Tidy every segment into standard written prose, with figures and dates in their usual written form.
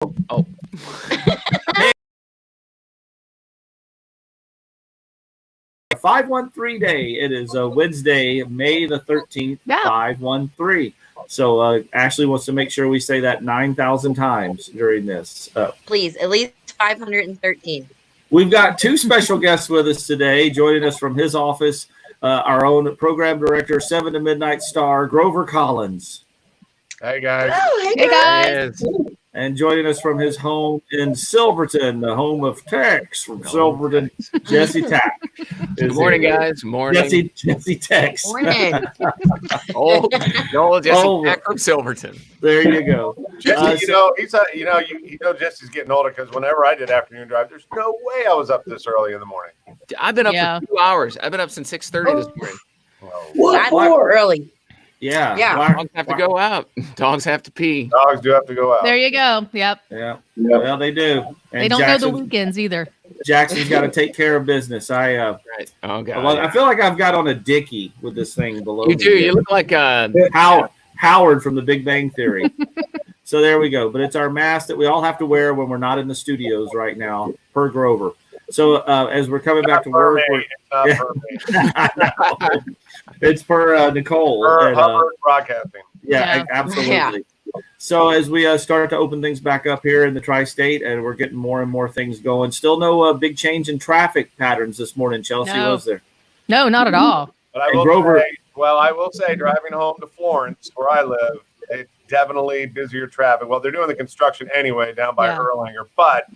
Oh. 513 day. It is Wednesday, May the 13th, 513. So Ashley wants to make sure we say that 9,000 times during this. Please, at least 513. We've got two special guests with us today, joining us from his office, our own program director, 7 to Midnight Star, Grover Collins. Hey, guys. Oh, hey, guys. And joining us from his home in Silverton, the home of Tex from Silverton, Jesse Tack. Good morning, guys. Morning. Jesse Tex. Morning. Old Jesse Tack from Silverton. There you go. Jesse, you know Jesse's getting older because whenever I did afternoon drive, there's no way I was up this early in the morning. I've been up for 2 hours. I've been up since 6:30 this morning. That's early. Yeah. Dogs have to go out. Dogs have to pee. Dogs do have to go out. There you go. Yep. Yeah. Well, they do. And they don't know the weekends either. Jackson's got to take care of business. Right. Oh God. Well, I feel like I've got on a Dickie with this thing below. You do. You look like Howard from The Big Bang Theory. So there we go. But it's our mask that we all have to wear when we're not in the studios right now, per Grover. So as we're coming back to work, it's per Nicole. Per Hubbard Broadcasting. Yeah, absolutely. Yeah. So as we start to open things back up here in the tri-state, and we're getting more and more things going, still no big change in traffic patterns this morning, Chelsea, was there? No, not at all. But I will say, driving home to Florence, where I live, it's definitely busier traffic. Well, they're doing the construction anyway down by Erlanger, but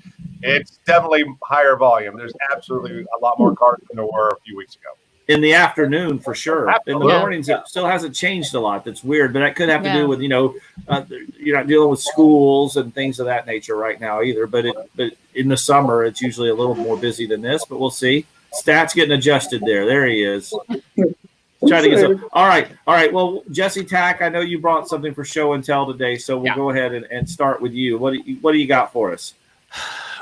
it's definitely higher volume. There's absolutely a lot more cars than there were a few weeks ago. In the afternoon, for sure. Absolutely. In the mornings, it still hasn't changed a lot. That's weird, but that could have to do with, you're not dealing with schools and things of that nature right now either. But in the summer, it's usually a little more busy than this, but we'll see. Stats getting adjusted there. There he is. Trying to get some. All right. Well, Jesse Tack, I know you brought something for show and tell today, so we'll go ahead and start with you. What do you got for us?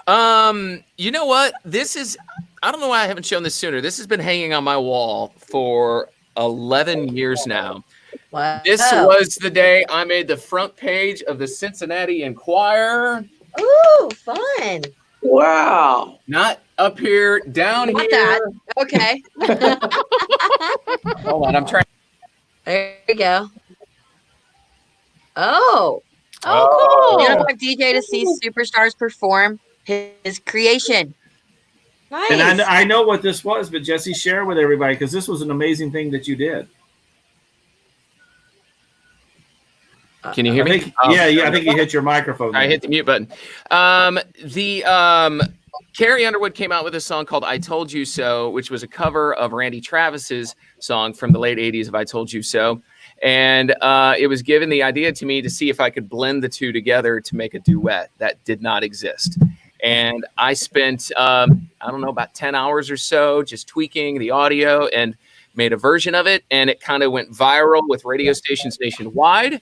You know what? I don't know why I haven't shown this sooner. This has been hanging on my wall for 11 years now. Wow. This was the day I made the front page of the Cincinnati Enquirer. Ooh, fun. Wow. Not up here, down here. That. Okay. Hold on, I'm trying. There you go. Oh, cool. You want DJ to see superstars perform his creation. Nice. And I know what this was, but Jesse, share with everybody because this was an amazing thing that you did. Can you hear me? I think you hit your microphone. I hit the mute button. Carrie Underwood came out with a song called "I Told You So," which was a cover of Randy Travis's song from the late '80s of "I Told You So," and it was given the idea to me to see if I could blend the two together to make a duet that did not exist. And I spent, about 10 hours or so just tweaking the audio and made a version of it. And it kind of went viral with radio stations nationwide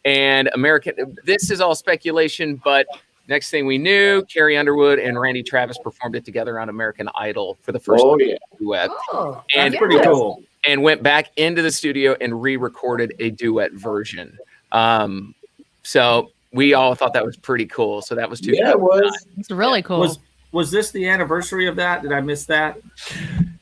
and American. This is all speculation, but next thing we knew, Carrie Underwood and Randy Travis performed it together on American Idol for the first duet. Oh, and pretty cool. And went back into the studio and re-recorded a duet version. So we all thought that was pretty cool. So that was 2009. Yeah, it was. It's really cool. Was this the anniversary of that? Did I miss that?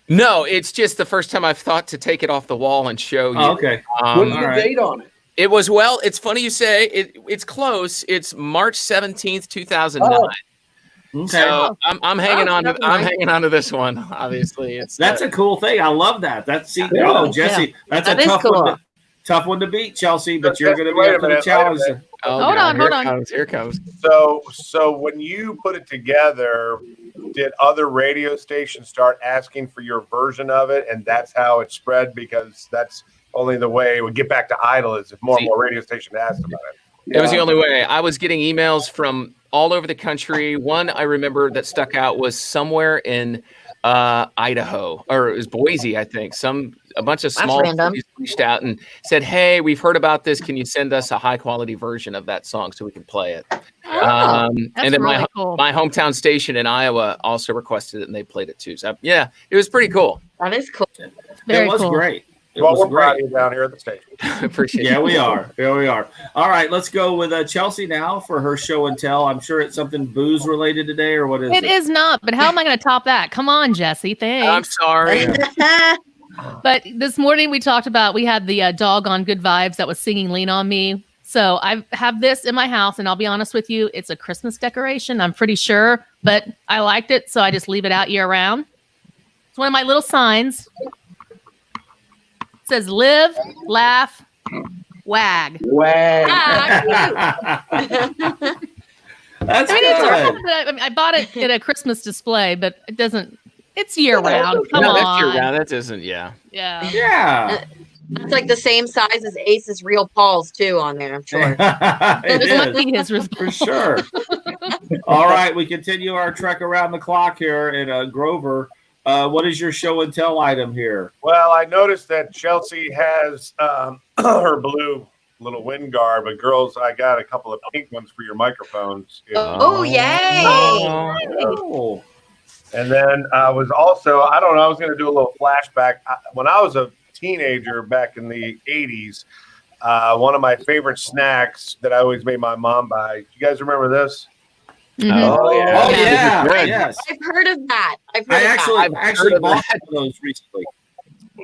No, it's just the first time I've thought to take it off the wall and show you. Oh, okay. What's the date on it? It was, it's funny you say it's close. It's March 17th, 2009. Okay. So I'm hanging on to this one. Obviously, that's a cool thing. I love that. Jesse, that's a tough one to beat, Chelsea. But you're going to be up to the challenge. Hold on. Here comes. So when you put it together, did other radio stations start asking for your version of it, and that's how it spread? Because that's only the way it would get back to Idol is if more and more radio stations asked about it. It was the only way. I was getting emails from all over the country. One I remember that stuck out was somewhere in Idaho, or it was Boise, I think. A bunch of small cities reached out and said, "Hey, we've heard about this. Can you send us a high quality version of that song so we can play it?" And then really cool. my hometown station in Iowa also requested it, and they played it too. So it was pretty cool. That is cool. It was great. Well, was we're proud great. of you down here at the station. Appreciate Yeah, it. we are. Yeah, we are. All right, let's go with Chelsea now for her show and tell. I'm sure it's something booze related today, or what is it? It is not, but how am I going to top that? Come on, Jesse. I'm Thanks. sorry. But this morning we had the dog on Good Vibes that was singing Lean on Me. So I have this in my house, and I'll be honest with you, it's a Christmas decoration, I'm pretty sure, but I liked it, so I just leave it out year round. It's one of my little signs. It says live, laugh, wag. Ah, That's I mean, good. I bought it at a Christmas display, but it doesn't. It's year round. Come No, on. that's year round. That isn't. Yeah. Yeah. Yeah. It's like the same size as Ace's real Paul's too on there, I'm sure. It This might is, be his for sure. All right, we continue our trek around the clock here in Grover. What is your show and tell item here? Well, I noticed that Chelsea has her blue little wind guard, but girls, I got a couple of pink ones for your microphones. Oh, yay! Oh. And then I was also, I don't know, I was going to do a little flashback. When I was a teenager back in the 80s, one of my favorite snacks that I always made my mom buy. You guys remember this? Mhm. Oh, yeah. Good. Yes. I've heard of that. I I've actually heard of bought that. one of those recently.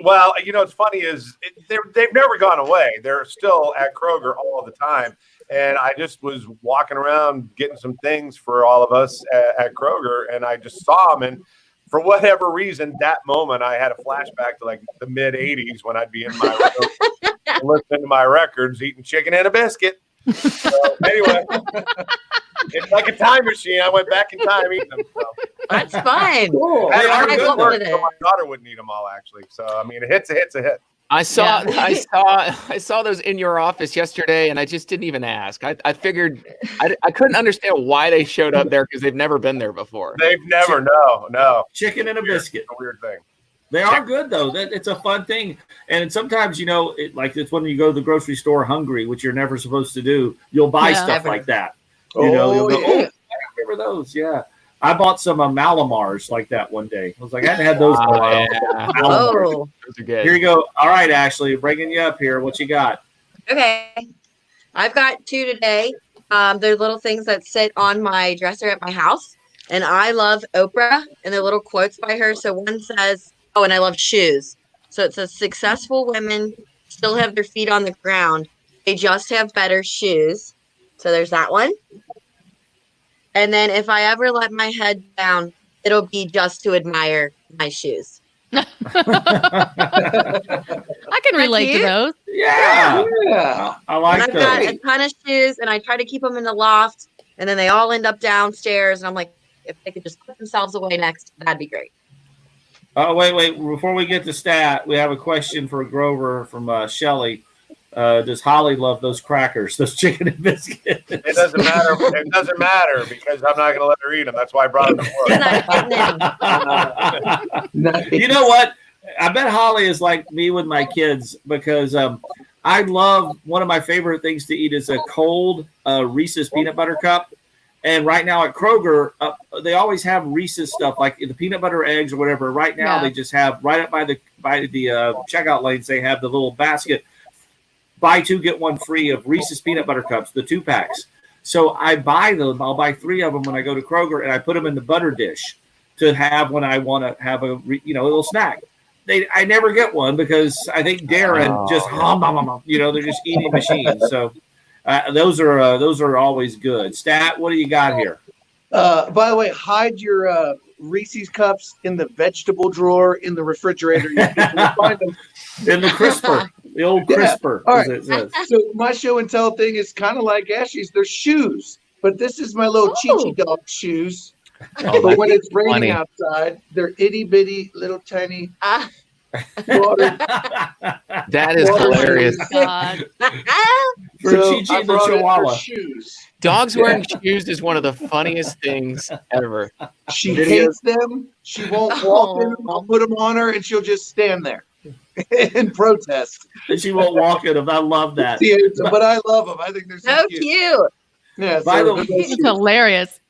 Well, you know, what's funny is they've never gone away. They're still at Kroger all the time. And I just was walking around getting some things for all of us at Kroger, and I just saw them. And for whatever reason, that moment I had a flashback to like the mid 80s when I'd be in my room listening to my records, eating chicken and a biscuit. So anyway, it's like a time machine. I went back in time eating them. So. That's fun. Cool. Hey, I I'm good love work, it. so my daughter wouldn't eat them all actually. So I mean, a hit's a hit. I saw Yeah. I saw those in your office yesterday, and I just didn't even ask. I figured I couldn't understand why they showed up there because they've never been there before. They've never, no. Chicken and a biscuit. It's a weird thing. They are good though. It's a fun thing, and sometimes it's when you go to the grocery store hungry, which you're never supposed to do. You'll buy Yeah. stuff like that. You'll go, I remember those. Yeah, I bought some Malamars like that one day. I was like, I hadn't had those in a while. Yeah. Malamars. Oh, Those are good. Here you go. All right, Ashley, bringing you up here. What you got? okay. I've got two today. They're little things that sit on my dresser at my house. And I love Oprah, and they're little quotes by her. So one says, and I love shoes. So it says, successful women still have their feet on the ground. They just have better shoes. So there's that one. And then if I ever let my head down, it'll be just to admire my shoes. I can relate to cute? those. Yeah. I And like I've got those. a ton of shoes, and I try to keep them in the loft, and then they all end up downstairs. And I'm like, if they could just put themselves away next, that'd be great. Oh, wait. Before we get to stat, we have a question for Grover from Shelly. Does Holly love those crackers, those chicken and biscuits? It doesn't matter. It doesn't matter because I'm not going to let her eat them. That's why I brought them to work. You know what? I bet Holly is like me with my kids because I love one of my favorite things to eat is a cold Reese's peanut butter cup. And right now at Kroger, they always have Reese's stuff like the peanut butter eggs or whatever. Right now, they just have right up by the checkout lanes. They have the little basket, buy two get one free of Reese's peanut butter cups, the 2-packs. So I buy them. I'll buy 3 of them when I go to Kroger, and I put them in the butter dish to have when I want to have a little snack. I never get one because I think Darren just they're just eating machines. So. Those are always good. Stat, what do you got here? By the way, hide your Reese's cups in the vegetable drawer in the refrigerator. You can find them. In the crisper, the old crisper. All As right. it says. So my show and tell thing is kind of like Ashley's. They're shoes, but this is my little Chi-Chi dog shoes. But when it's raining funny. outside, they're itty bitty, little tiny. Ah. Water. That is Water hilarious. God. For So Chi-Chi I the brought it for Chihuahua. shoes. Dogs wearing shoes is one of the funniest things ever. She Videos. hates them. She won't walk in them. I'll put them on her, and she'll just stand there and protest. And she won't walk in them. I love that. She hates them, but I love them. I think they're so So cute. cute. Yeah. By the so way- those It's shoes. hilarious.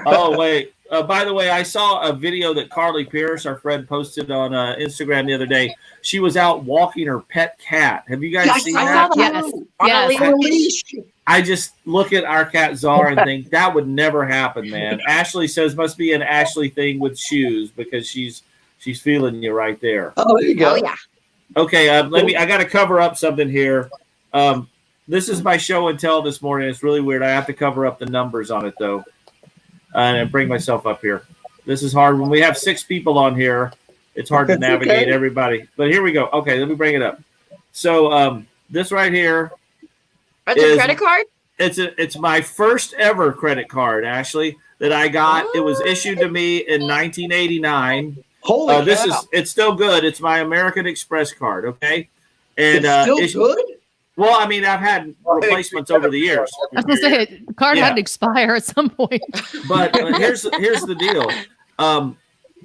Oh, wait. By the way, I saw a video that Carly Pierce, our friend, posted on Instagram the other day. She was out walking her pet cat. Have you guys seen I that? saw that. Yes. On a leash. I just look at our cat Czar and think that would never happen, man. Ashley says must be an Ashley thing with shoes because she's feeling you right there. Oh, there you go. Oh yeah. Okay, I got to cover up something here. This is my show and tell this morning. It's really weird. I have to cover up the numbers on it though, and bring myself up here. This is hard when we have 6 people on here. It's hard to navigate everybody. But here we go. Okay, let me bring it up. So this right here. That's a credit card? It's my first ever credit card, Ashley, that I got. It was issued to me in 1989. Holy it's still good. It's my American Express card, okay? And it's still good? Well, I mean, I've had replacements over the years. I was going to say, the card had to expire at some point. But here's the deal.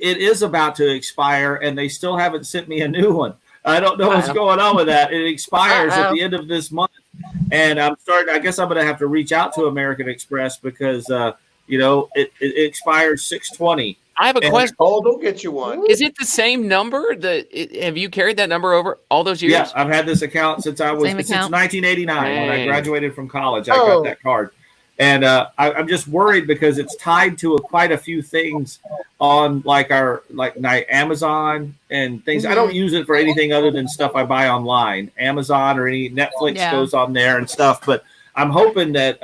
It is about to expire, and they still haven't sent me a new one. I don't know what's going on with that. It expires at the end of this month. And I guess I'm going to have to reach out to American Express because, it expires 6/20. I have a question. Oh, they'll get you one. Is it the same number? Have you carried that number over all those years? Yeah, I've had this account since 1989 when I graduated from college. I got that card. And I'm just worried because it's tied to quite a few things on like Amazon and things. I don't use it for anything other than stuff I buy online. Amazon or any Netflix goes on there and stuff. But I'm hoping that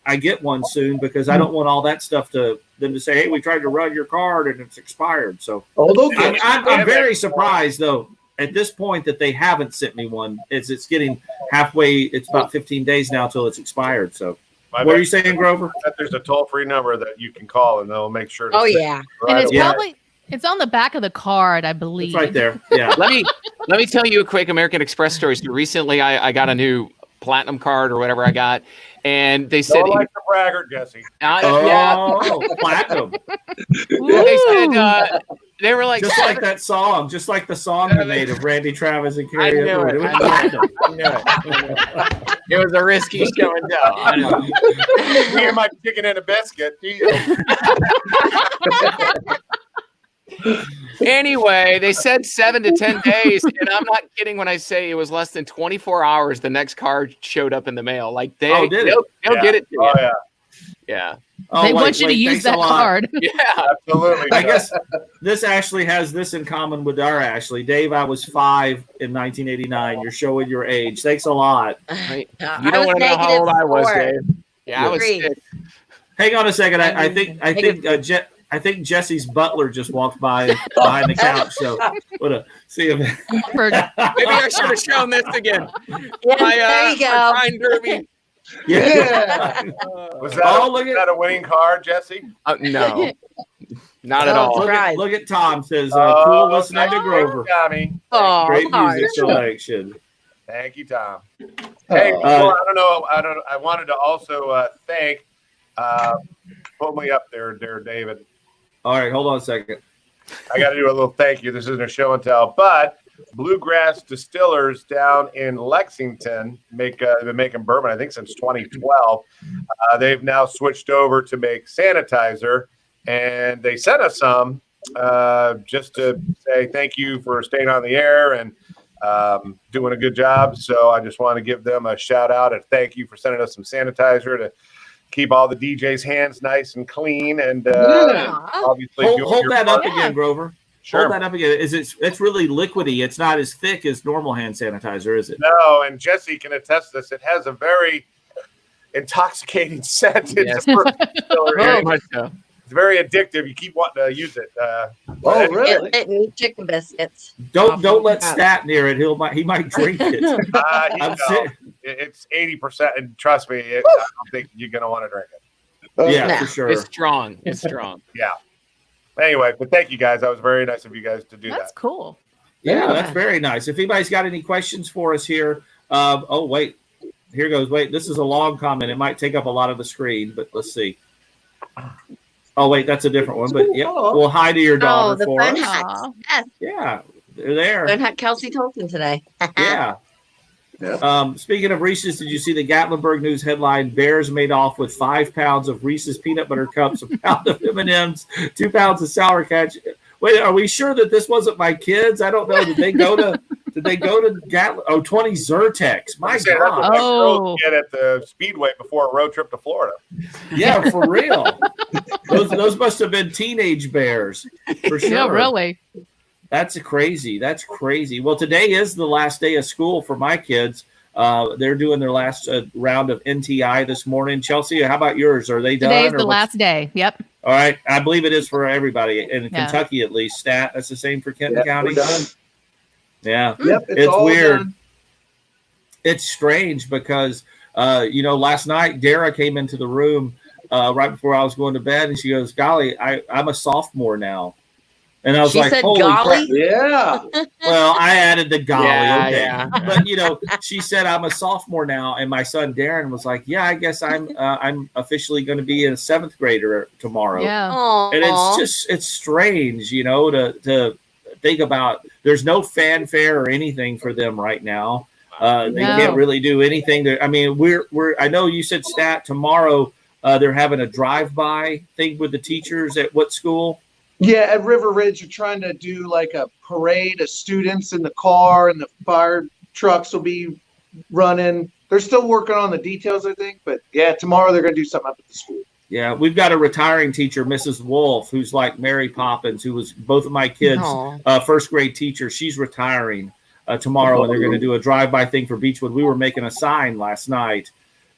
I get one soon because I don't want all that stuff to say, hey, we tried to run your card and it's expired. So I'm very surprised though at this point that they haven't sent me one. It's getting halfway. It's about 15 days now till it's expired. So. What are you saying, Grover? There's a toll-free number that you can call, and they'll make sure. Yeah, and it's on the back of the card, I believe. It's right there. Yeah. let me tell you a quick American Express story. So recently, I got a new platinum card or whatever I got, and they said, "Don't like the braggart, Jesse." Platinum. They said they were like just like that song, just like the song you made of Randy Travis and Carrie Underwood. It was platinum. I knew it. It was a risky show and tell. I know. Me and my chicken and a biscuit. Anyway, they said 7 to 10 days, and I'm not kidding when I say it was less than 24 hours. The next card showed up in the mail. Like they'll get it to you. Oh yeah. Yeah. They want you to use that card. Yeah, absolutely. I guess this Ashley has this in common with our Ashley. Dave, I was 5 in 1989. You're showing your age. Thanks a lot. You don't want to know how old I was, Dave. Yeah, I was 6. Hang on a second. I think Jesse's butler just walked by behind the couch. So see if maybe I should have shown this again. Yeah, there you go. Fine Derby. Yeah. Was that a winning card, Jesse? No, not at all. Look at Tom says, cool listening to Grover. Tommy. Great music selection. Thank you, Tom. Hey, I don't know. I wanted to also thank. Pull me up there, David. All right, hold on a second. I got to do a little thank you. This isn't a show and tell, but Bluegrass Distillers down in Lexington have been making bourbon, I think, since 2012. They've now switched over to make sanitizer, and they sent us some just to say thank you for staying on the air and doing a good job. So I just want to give them a shout out and thank you for sending us some sanitizer to keep all the DJs' hands nice and clean. And obviously, hold that up again, Grover. Sure. Hold that up again. It's really liquidy. It's not as thick as normal hand sanitizer, is it? No, and Jesse can attest this. It has a very intoxicating scent. Yes. Very much so. It's very addictive. You keep wanting to use it. Really? It chicken biscuits. Don't let Stat near it. He might drink it. It's 80%, and trust me, I don't think you're gonna want to drink it. Yeah, for sure. It's strong. It's strong. Yeah. Anyway, but thank you guys. That was very nice of you guys to do that. That's cool. Yeah, that's very nice. If anybody's got any questions for us here, wait, here goes. Wait, this is a long comment. It might take up a lot of the screen, but let's see. Oh, wait, that's a different one. But yeah, well, hi to your daughter for us. Hacks. Yes. Yeah, they're there. Phone hack Kelsey Tolkien today. Yeah. Speaking of Reese's, did you see the Gatlinburg News headline? Bears made off with 5 pounds of Reese's peanut butter cups, a pound of M&Ms, 2 pounds of Sour Patch. Wait, are we sure that this wasn't my kids? I don't know. Did they go to Gatlin? Oh, 20 Zyrtex. My God. Oh. Get at the Speedway before a road trip to Florida. Yeah, for real. those must have been teenage bears for sure. Yeah, really. That's crazy. That's crazy. Well, today is the last day of school for my kids. They're doing their last round of NTI this morning. Chelsea, how about yours? Are they done? Today's the last day. Yep. All right. I believe it is for everybody in Kentucky, at least. That's the same for Kenton County. Yeah. Yep. It's weird. Done. It's strange because, last night Dara came into the room right before I was going to bed, and she goes, "Golly, I'm a sophomore now." And I was like, "Holy crap!" Yeah. Well, I added the golly. Yeah, okay. yeah. But she said I'm a sophomore now, and my son Darren was like, "Yeah, I guess I'm officially going to be a 7th grader tomorrow." Yeah. And it's strange, to think about. There's no fanfare or anything for them right now. They can't really do anything. I know you said Stat tomorrow. They're having a drive-by thing with the teachers at what school? Yeah, at River Ridge, you're trying to do like a parade of students in the car, and the fire trucks will be running. They're still working on the details, I think. But yeah, tomorrow they're going to do something up at the school. Yeah, we've got a retiring teacher, Mrs. Wolf, who's like Mary Poppins, who was both of my kids' first grade teacher. She's retiring tomorrow, and they're going to do a drive-by thing for Beechwood. We were making a sign last night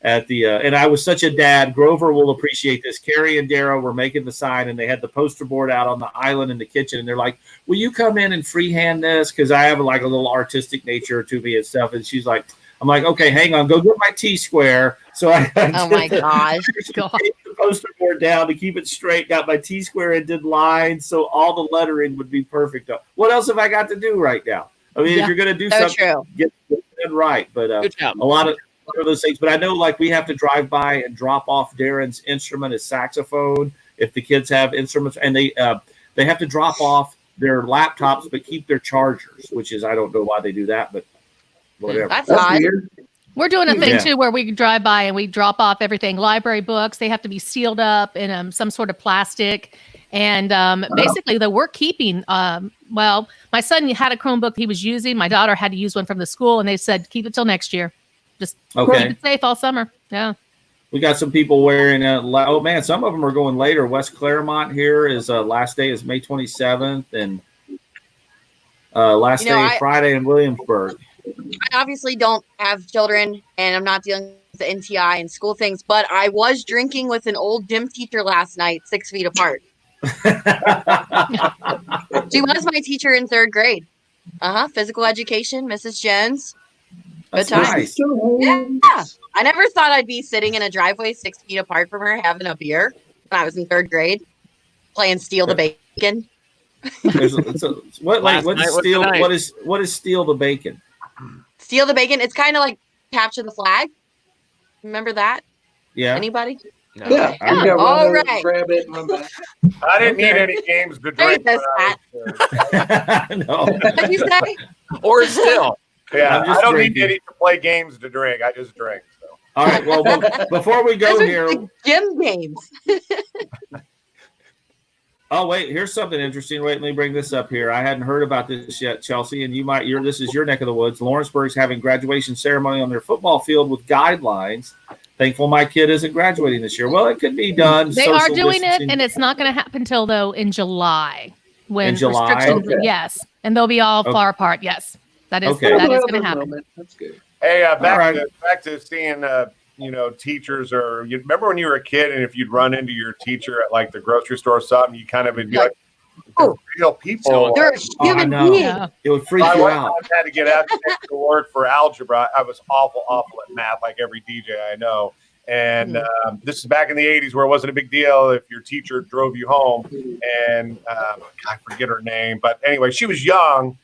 at the and I was such a dad. Grover will appreciate this. Carrie and Dara were making the sign, and they had the poster board out on the island in the kitchen, and they're like, "Will you come in and freehand this?" Because I have like a little artistic nature to me and stuff. And she's like, "I'm like, okay, hang on, go get my T-square." So I Oh my gosh. God. take the poster board down to keep it straight. Got my T-square and did lines, so all the lettering would be perfect. What else have I got to do right now? I mean, if you're going to do So something, true. get it right. But Good job. a lot of those things. But I know, like, we have to drive by and drop off Darren's instrument, his saxophone, if the kids have instruments, and they have to drop off their laptops but keep their chargers, which is, I don't know why they do that, but whatever. That's That's odd. weird. We're doing a thing Yeah. too where we drive by and we drop off everything. Library books, they have to be sealed up in some sort of plastic. And basically, we're keeping. Well, my son had a Chromebook he was using. My daughter had to use one from the school, and they said keep it till next year. Just keep Okay. it safe all summer. Yeah. We got some people wearing oh man, some of them are going later. West Claremont here is last day is May 27th, and last day is Friday in Williamsburg. I obviously don't have children, and I'm not dealing with the NTI and school things, but I was drinking with an old gym teacher last night, 6 feet apart. She was my teacher in 3rd grade. Physical education, Mrs. Jones. That's Good times. nice. Yeah. I never thought I'd be sitting in a driveway 6 feet apart from her having a beer when I was in 3rd grade, playing Steal the Bacon. What is steal the bacon? Steal the Bacon. It's kind of like capture the flag. Remember that? Yeah. Anybody? No. Yeah. Yeah. You got All one right. grab it and run back. I didn't need any games to drink. There's when I was, No. What'd you say? Or still. yeah, I'm just I don't drinking. need to play games to drink. I just drink. So. All right. Well, before we go Those are here, the gym games. oh wait, here's something interesting. Wait, let me bring this up here. I hadn't heard about this yet, Chelsea, and this is your neck of the woods. Lawrenceburg's having graduation ceremony on their football field with guidelines. Thankful my kid isn't graduating this year. Well, it could be done. They are social doing distancing. it, and it's not going to happen till though in July when In July? restrictions. Okay. Yes, and they'll be all Okay. far apart. Yes, that is Okay. that is Well, going to happen. moment. That's good. Hey, All right. back to seeing teachers, or you remember when you were a kid and if you'd run into your teacher at like the grocery store or something, you kind of would be like, Oh. real people. They're a I human know. being. Yeah. It would freak I you one out. time had to get out to work for algebra. I was awful at math, like every DJ I know. And this is back in the 80s where it wasn't a big deal if your teacher drove you home. And I forget her name. But anyway, she was young.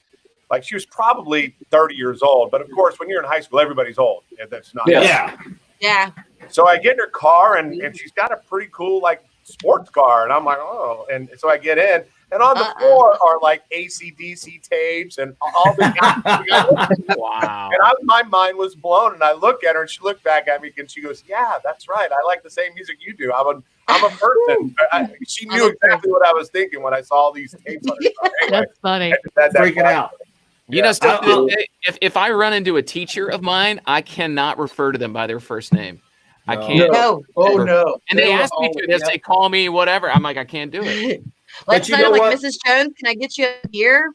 Like she was probably 30 years old. But of course, when you're in high school, everybody's old. That's not. Yeah. Yeah. So I get in her car and she's got a pretty cool like sports car. And I'm like, oh. And so I get in And on the floor are like AC/DC tapes and all the Wow. And my mind was blown. And I look at her and she looked back at me and she goes, "Yeah, that's right. I like the same music you do. I'm a person." She knew exactly what I was thinking when I saw all these tapes on her. Anyway, That's funny. Freaking out. You know, still to this day, if I run into a teacher of mine, I cannot refer to them by their first name. I can't. No. Oh no. And they ask me to. They say, "Call me," whatever. I'm like, I can't do it. Let's you say know like, what? Mrs. Jones, can I get you a beer?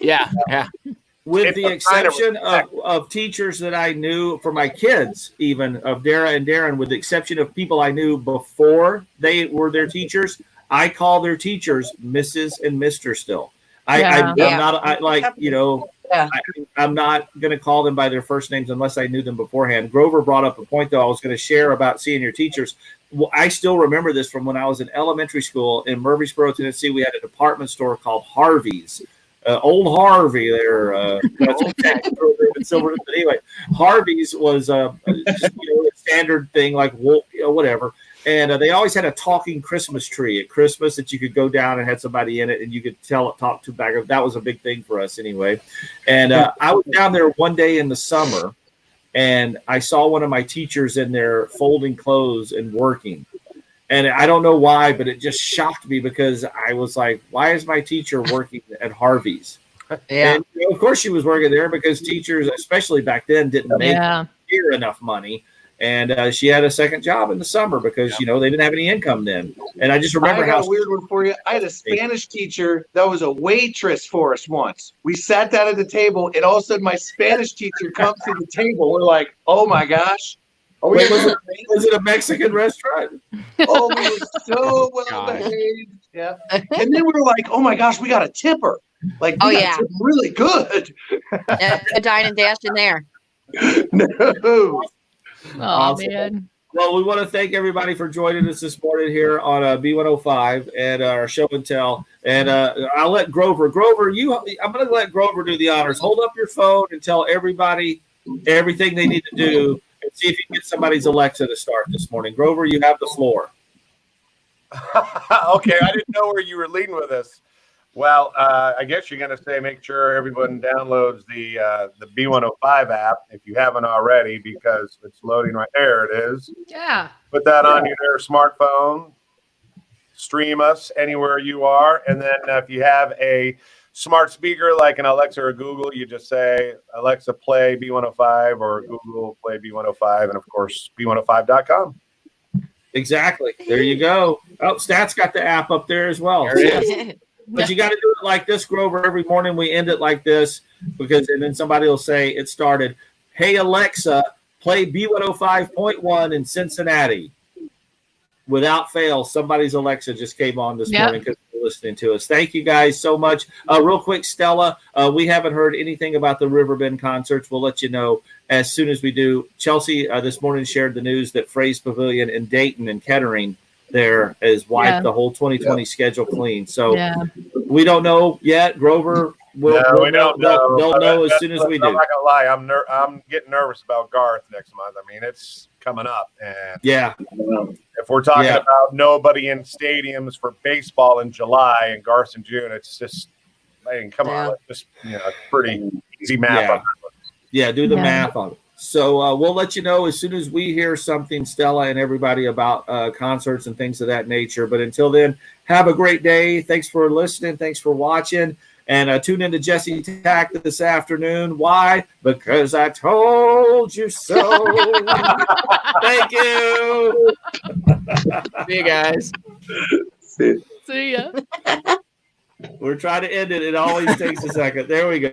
Yeah, yeah. With It's the a sign of exception respect. of teachers that I knew for my kids, even of Dara and Darren, with the exception of people I knew before they were their teachers, I call their teachers Mrs. and Mr. still. I'm Yeah. not, Yeah. I'm not going to call them by their first names unless I knew them beforehand. Grover brought up a point, though, I was going to share about senior teachers. Well, I still remember this from when I was in elementary school in Murfreesboro, Tennessee. We had a department store called Harvey's. Old Harvey there. But anyway, Harvey's was just, a standard thing like whatever. And they always had a talking Christmas tree at Christmas that you could go down and had somebody in it and you could talk to back. That was a big thing for us anyway. And I was down there one day in the summer and I saw one of my teachers in there folding clothes and working. And I don't know why, but it just shocked me because I was like, why is my teacher working at Harvey's? Yeah. And of course she was working there because teachers, especially back then, didn't make near enough money. And she had a second job in the summer because, they didn't have any income then. And I just remember I got a weird one for you. I had a Spanish teacher that was a waitress for us once. We sat down at the table, and all of a sudden my Spanish teacher comes to the table. We're like, oh my gosh. Wait, was it a Mexican restaurant? Oh, we were so well behaved. Yeah. And then we were like, oh my gosh, we got a tipper. Like, we got a tip really good. A dine and dash in there. No. Oh, Awesome. man. Well, we want to thank everybody for joining us this morning here on B105 and our show and tell. And I'll let Grover. Grover, I'm going to let Grover do the honors. Hold up your phone and tell everybody everything they need to do and see if you can get somebody's Alexa to start this morning. Grover, you have the floor. Okay, I didn't know where you were leading with this. Well, I guess you're going to say make sure everyone downloads the B105 app if you haven't already, because it's loading right there. It is. Yeah. Put that on your smartphone. Stream us anywhere you are, and then if you have a smart speaker like an Alexa or Google, you just say, Alexa, play B105, or Google, play B105, and of course, B105.com. Exactly. There you go. Oh, Stat's got the app up there as well. There it is. But you got to do it like this, Grover. Every morning we end it like this and then somebody will say it started. Hey, Alexa, play B105.1 in Cincinnati. Without fail, somebody's Alexa just came on this morning because they're listening to us. Thank you guys so much. Real quick, Stella, we haven't heard anything about the Riverbend concerts. We'll let you know as soon as we do. Chelsea this morning shared the news that Fray's Pavilion in Dayton and Kettering there is wiped the whole 2020 schedule clean. So we don't know yet. Grover will know. They'll know as soon as we do. I'm not gonna lie. I'm getting nervous about Garth next month. I mean, it's coming up, and if we're talking about nobody in stadiums for baseball in July and Garth in June, it's just, come on, just pretty easy math. Yeah, do the math on it. So we'll let you know as soon as we hear something, Stella and everybody, about concerts and things of that nature. But until then, have a great day. Thanks for listening. Thanks for watching. And tune in to Jesse Tack this afternoon. Why? Because I told you so. Thank you. See you guys. See ya. We're trying to end it. It always takes a second. There we go.